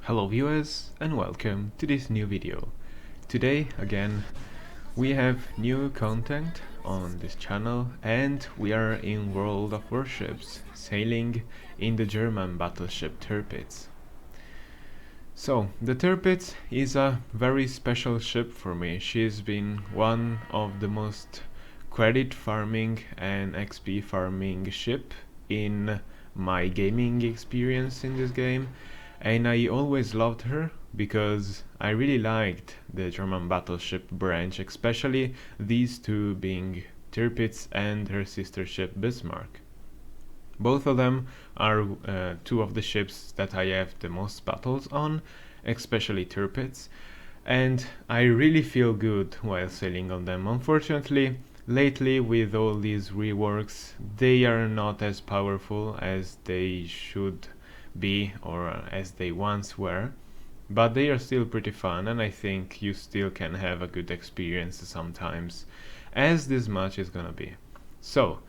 Hello viewers and welcome to this new video. Today again we have new content on this channel and we are in World of Warships sailing in the German battleship Tirpitz. So the Tirpitz is a very special ship for me. She's been one of the most credit farming and XP farming ship in my gaming experience in this game. And I always loved her because I really liked the German battleship branch, especially these two being Tirpitz and her sister ship Bismarck. Both of them are two of the ships that I have the most battles on, especially Tirpitz, and I really feel good while sailing on them. Unfortunately, lately with all these reworks, they are not as powerful as they should be or as they once were, but they are still pretty fun, and I think you still can have a good experience sometimes, as this match is gonna be. So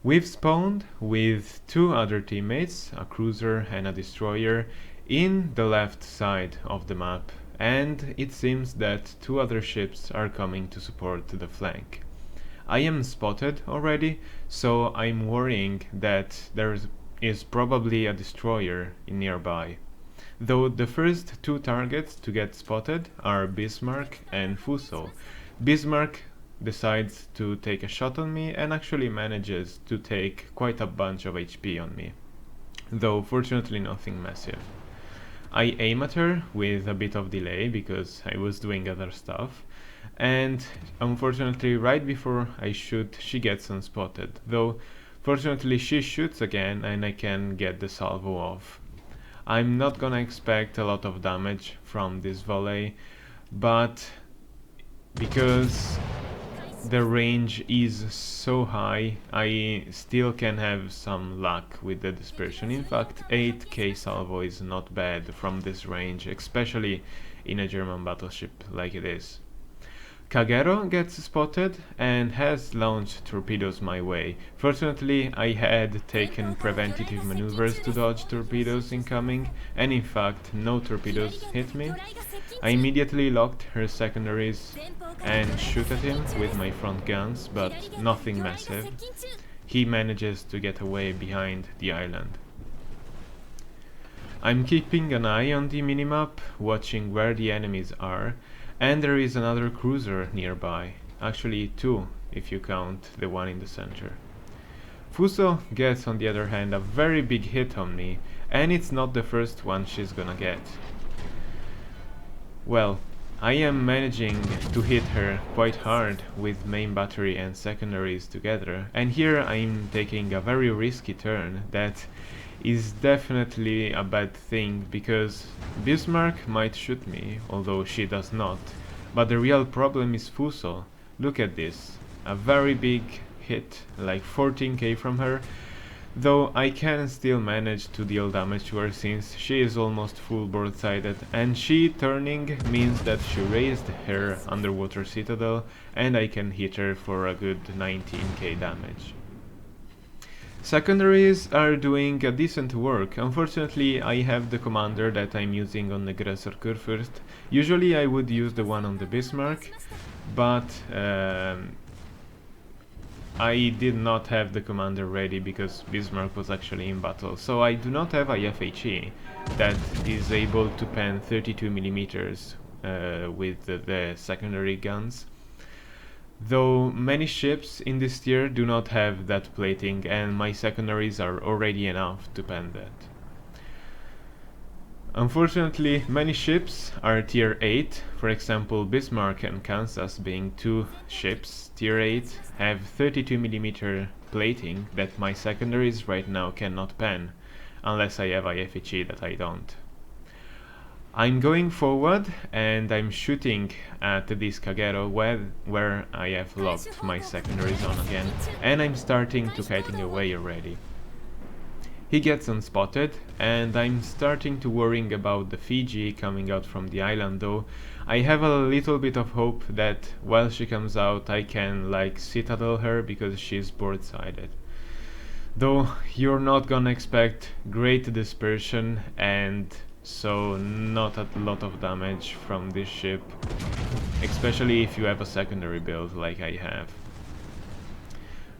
we've spawned with two other teammates, a cruiser and a destroyer, in the left side of the map, and it seems that two other ships are coming to support the flank. I am spotted already, so I'm worrying that there is probably a destroyer nearby. Though the first two targets to get spotted are Bismarck and Fuso. Bismarck decides to take a shot on me and actually manages to take quite a bunch of HP on me, though fortunately nothing massive. I aim at her with a bit of delay because I was doing other stuff, and unfortunately right before I shoot she gets unspotted, though fortunately she shoots again and I can get the salvo off. I'm not gonna expect a lot of damage from this volley, but because the range is so high, I still can have some luck with the dispersion. In fact, 8k salvo is not bad from this range, especially in a German battleship like it is. Kagero gets spotted and has launched torpedoes my way. Fortunately, I had taken preventative maneuvers to dodge torpedoes incoming, and in fact, no torpedoes hit me. I immediately locked her secondaries and shoot at him with my front guns, but nothing massive. He manages to get away behind the island. I'm keeping an eye on the minimap, watching where the enemies are, and there is another cruiser nearby, actually two if you count the one in the center. Fuso gets on the other hand a very big hit on me, and it's not the first one she's gonna get. Well, I am managing to hit her quite hard with main battery and secondaries together, and here I'm taking a very risky turn that is definitely a bad thing, because Bismarck might shoot me, although she does not, but the real problem is Fuso. Look at this, a very big hit, like 14k from her, though I can still manage to deal damage to her since she is almost full broadsided, and she turning means that she raised her underwater citadel and I can hit her for a good 19k damage. Secondaries are doing a decent work. Unfortunately, I have the commander that I'm using on the Aggressor Kurfürst. Usually I would use the one on the Bismarck, but I did not have the commander ready because Bismarck was actually in battle. So I do not have a FHE that is able to pen 32mm with the secondary guns. Though many ships in this tier do not have that plating, and my secondaries are already enough to pen that. Unfortunately, many ships are tier 8, for example Bismarck and Kansas being two ships tier 8 have 32mm plating that my secondaries right now cannot pen, unless I have a FHE that I don't. I'm going forward and I'm shooting at this Kagero where I have locked my secondaries on again, and I'm starting to kiting away already. He gets unspotted and I'm starting to worrying about the Fiji coming out from the island, though I have a little bit of hope that while she comes out I can like citadel her because she's board-sided. Though you're not gonna expect great dispersion and so not a lot of damage from this ship, especially if you have a secondary build like I have.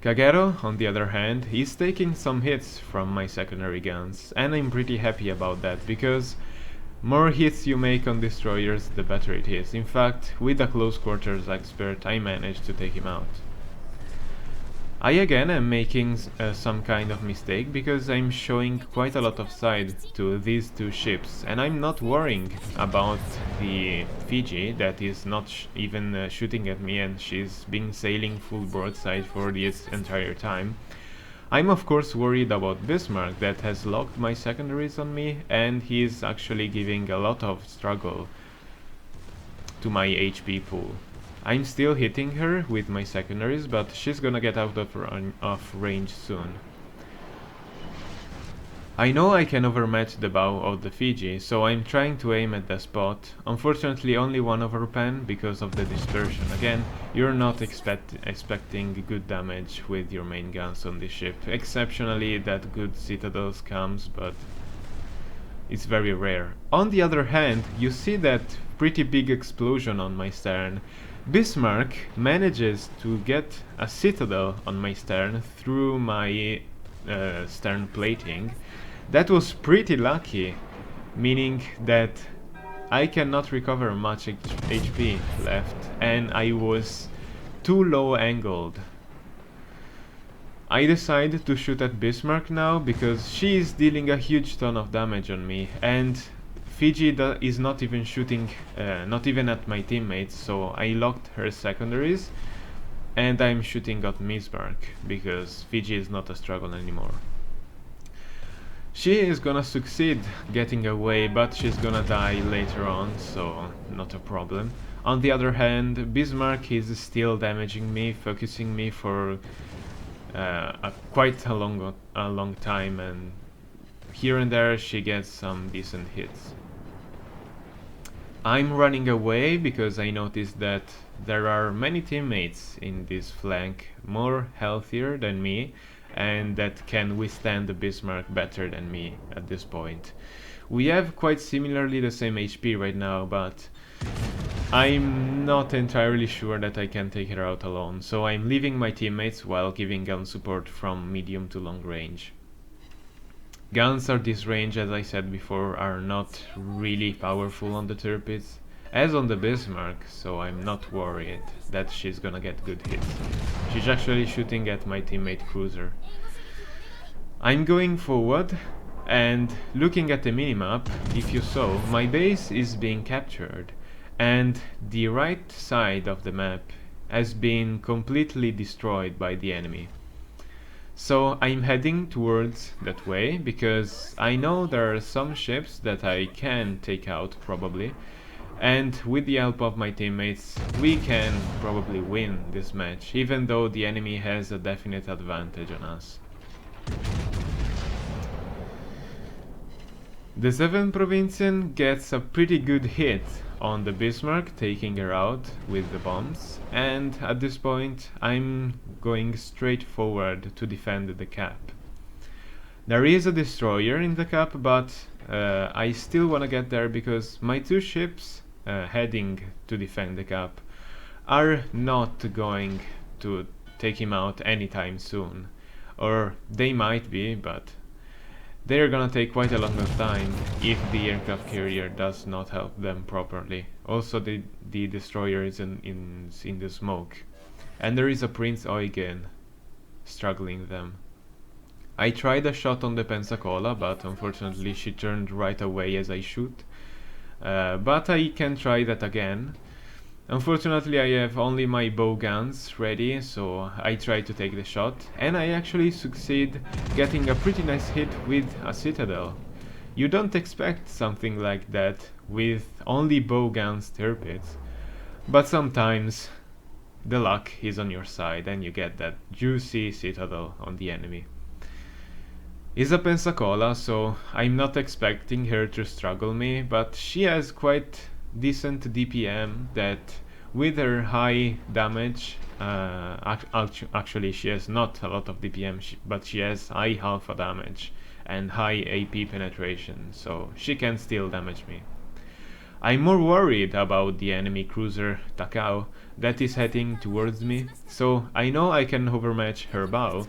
Kagero, on the other hand, is taking some hits from my secondary guns, and I'm pretty happy about that, because more hits you make on destroyers, the better it is. In fact, with a close quarters expert, I managed to take him out. I again am making some kind of mistake, because I'm showing quite a lot of side to these two ships, and I'm not worrying about the Fiji that is not even shooting at me, and she's been sailing full broadside for this entire time. I'm of course worried about Bismarck that has locked my secondaries on me, and he's actually giving a lot of struggle to my HP pool. I'm still hitting her with my secondaries, but she's gonna get out of range soon. I know I can overmatch the bow of the Fiji, so I'm trying to aim at the spot. Unfortunately only one overpan because of the dispersion. Again, you're not expecting good damage with your main guns on this ship. Exceptionally that good citadels comes, but it's very rare. On the other hand, you see that pretty big explosion on my stern. Bismarck manages to get a citadel on my stern through my stern plating. That was pretty lucky, meaning that I cannot recover much HP left, and I was too low angled. I decided to shoot at Bismarck now because she is dealing a huge ton of damage on me, and Fiji is not even shooting, not even at my teammates, so I locked her secondaries, and I'm shooting at Bismarck because Fiji is not a struggle anymore. She is gonna succeed getting away, but she's gonna die later on, so not a problem. On the other hand, Bismarck is still damaging me, focusing me for quite a long time, and here and there she gets some decent hits. I'm running away because I noticed that there are many teammates in this flank more healthier than me, and that can withstand the Bismarck better than me at this point. We have quite similarly the same HP right now, but I'm not entirely sure that I can take her out alone, so I'm leaving my teammates while giving gun support from medium to long range. Guns at this range, as I said before, are not really powerful on the Tirpitz, as on the Bismarck, so I'm not worried that she's gonna get good hits. She's actually shooting at my teammate cruiser. I'm going forward, and looking at the minimap, if you saw, my base is being captured, and the right side of the map has been completely destroyed by the enemy. So I'm heading towards that way because I know there are some ships that I can take out probably, and with the help of my teammates we can probably win this match, even though the enemy has a definite advantage on us. The 7th Provincian gets a pretty good hit on the Bismarck, taking her out with the bombs, and at this point I'm going straight forward to defend the cap. There is a destroyer in the cap, but I still wanna get there because my two ships heading to defend the cap are not going to take him out anytime soon. Or they might be, but they're gonna take quite a long time if the aircraft carrier does not help them properly. Also the destroyer is in the smoke. And there is a Prince Eugen struggling them. I tried a shot on the Pensacola, but unfortunately she turned right away as I shoot. But I can try that again. Unfortunately I have only my bow guns ready, so I try to take the shot, and I actually succeed getting a pretty nice hit with a citadel. You don't expect something like that with only bow guns Tirpitz, but sometimes the luck is on your side and you get that juicy citadel on the enemy. It's a Pensacola, so I'm not expecting her to struggle me, but she has quite decent DPM that with her high damage, actually she has not a lot of DPM, but she has high alpha damage, and high AP penetration, so she can still damage me. I'm more worried about the enemy cruiser Takao that is heading towards me, so I know I can overmatch her bow,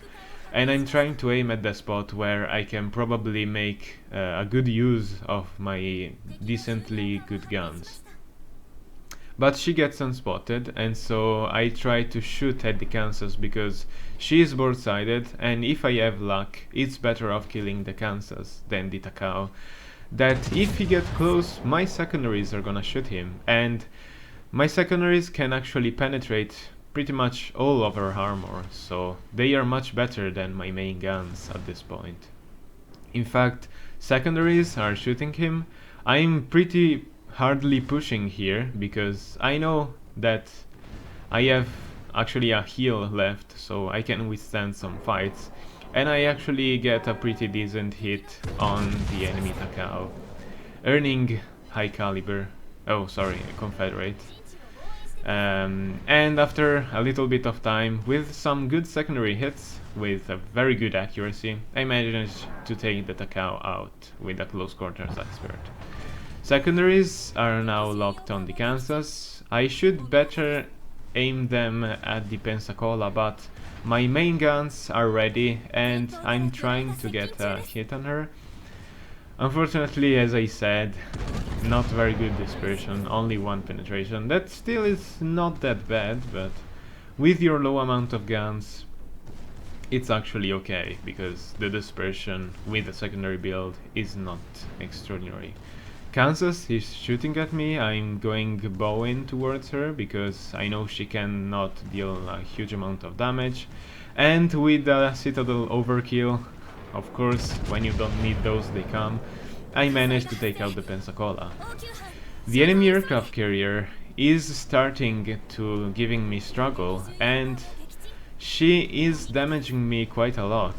and I'm trying to aim at the spot where I can probably make a good use of my decently good guns. But she gets unspotted, and so I try to shoot at the Kansas because she is board-sided, and if I have luck, it's better off killing the Kansas than the Takao. That if he gets close, my secondaries are gonna shoot him, and my secondaries can actually penetrate pretty much all of her armor, so they are much better than my main guns at this point. In fact, secondaries are shooting him. I'm pretty hardly pushing here because I know that I have actually a heal left, so I can withstand some fights, and I actually get a pretty decent hit on the enemy Takao, earning high caliber, Confederate. And after a little bit of time, with some good secondary hits, with a very good accuracy, I managed to take the Takao out with a close quarters expert. Secondaries are now locked on the Kansas. I should better aim them at the Pensacola, but my main guns are ready and I'm trying to get a hit on her. Unfortunately, as I said, not very good dispersion, only one penetration. That still is not that bad, but with your low amount of guns, it's actually okay, because the dispersion with the secondary build is not extraordinary. Kansas is shooting at me. I'm going bow in towards her because I know she cannot deal a huge amount of damage, and with the Citadel overkill, of course, when you don't need those, they come, I managed to take out the Pensacola. The enemy aircraft carrier is starting to giving me struggle, and she is damaging me quite a lot.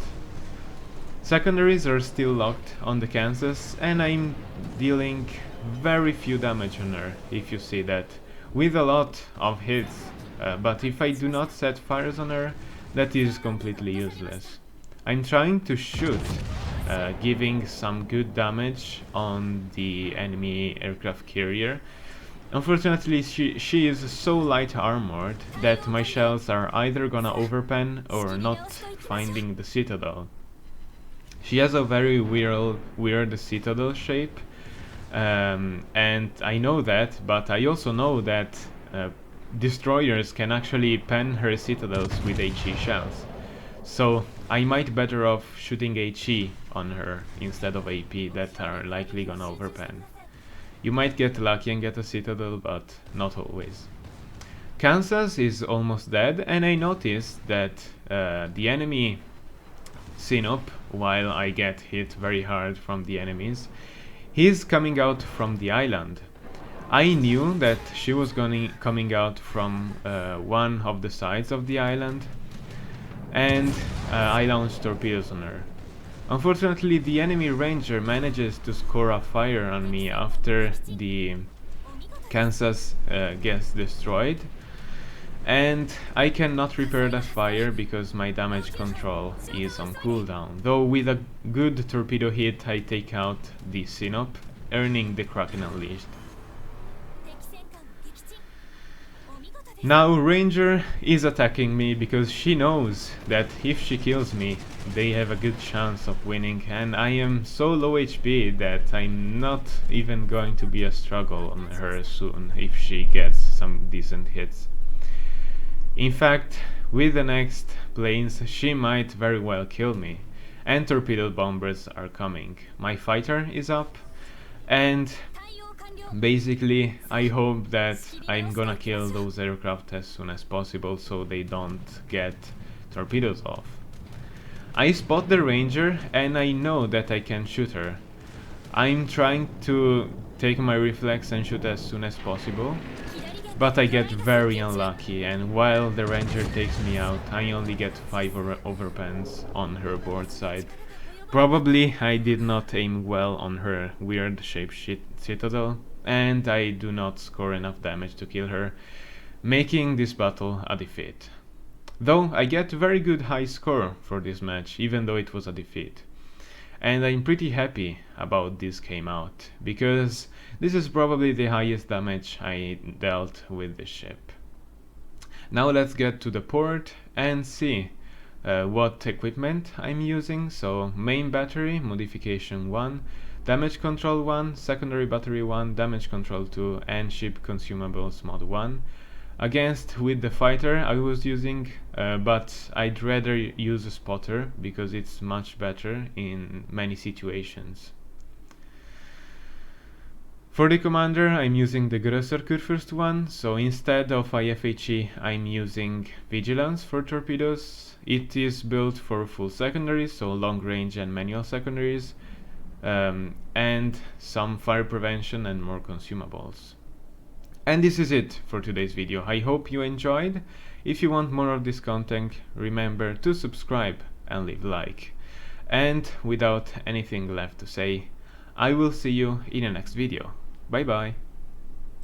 Secondaries are still locked on the Kansas, and I'm dealing very few damage on her, if you see that, with a lot of hits, but if I do not set fires on her, that is completely useless. I'm trying to shoot, giving some good damage on the enemy aircraft carrier. Unfortunately, she is so light armored that my shells are either gonna overpen or not finding the Citadel. She has a very weird Citadel shape, and I know that, but I also know that destroyers can actually pen her Citadels with HE shells. So I might better off shooting HE on her instead of AP that are likely gonna overpen. You might get lucky and get a Citadel, but not always. Kansas is almost dead, and I noticed that the enemy Sinop, while I get hit very hard from the enemies, he's coming out from the island. I knew that she was coming out from one of the sides of the island, and I launched torpedoes on her. Unfortunately, the enemy ranger manages to score a fire on me after the Kansas gets destroyed, and I cannot repair that fire because my damage control is on cooldown, though with a good torpedo hit I take out the Sinop, earning the Kraken Unleashed. Now Ranger is attacking me because she knows that if she kills me, they have a good chance of winning, and I am so low HP that I'm not even going to be a struggle on her soon if she gets some decent hits. In fact, with the next planes, she might very well kill me, and torpedo bombers are coming. My fighter is up, and basically I hope that I'm gonna kill those aircraft as soon as possible so they don't get torpedoes off. I spot the Ranger and I know that I can shoot her. I'm trying to take my reflex and shoot as soon as possible, but I get very unlucky, and while the Ranger takes me out, I only get 5 overpens on her board side. Probably I did not aim well on her weird shaped Citadel, and I do not score enough damage to kill her, making this battle a defeat. Though I get very good high score for this match, even though it was a defeat. and I'm pretty happy about this came out, because this is probably the highest damage I dealt with the ship. Now let's get to the port and see what equipment I'm using. So main battery modification 1, damage control 1, secondary battery 1, damage control 2, and ship consumables mod 1. Against with the fighter I was using, but I'd rather use a spotter because it's much better in many situations. For the commander I'm using the Grösser one, so instead of IFHE I'm using Vigilance for torpedoes. It is built for full secondaries, so long range and manual secondaries, and some fire prevention and more consumables. And this is it for today's video. I hope you enjoyed. If you want more of this content, remember to subscribe and leave a like. And without anything left to say, I will see you in the next video. Bye bye.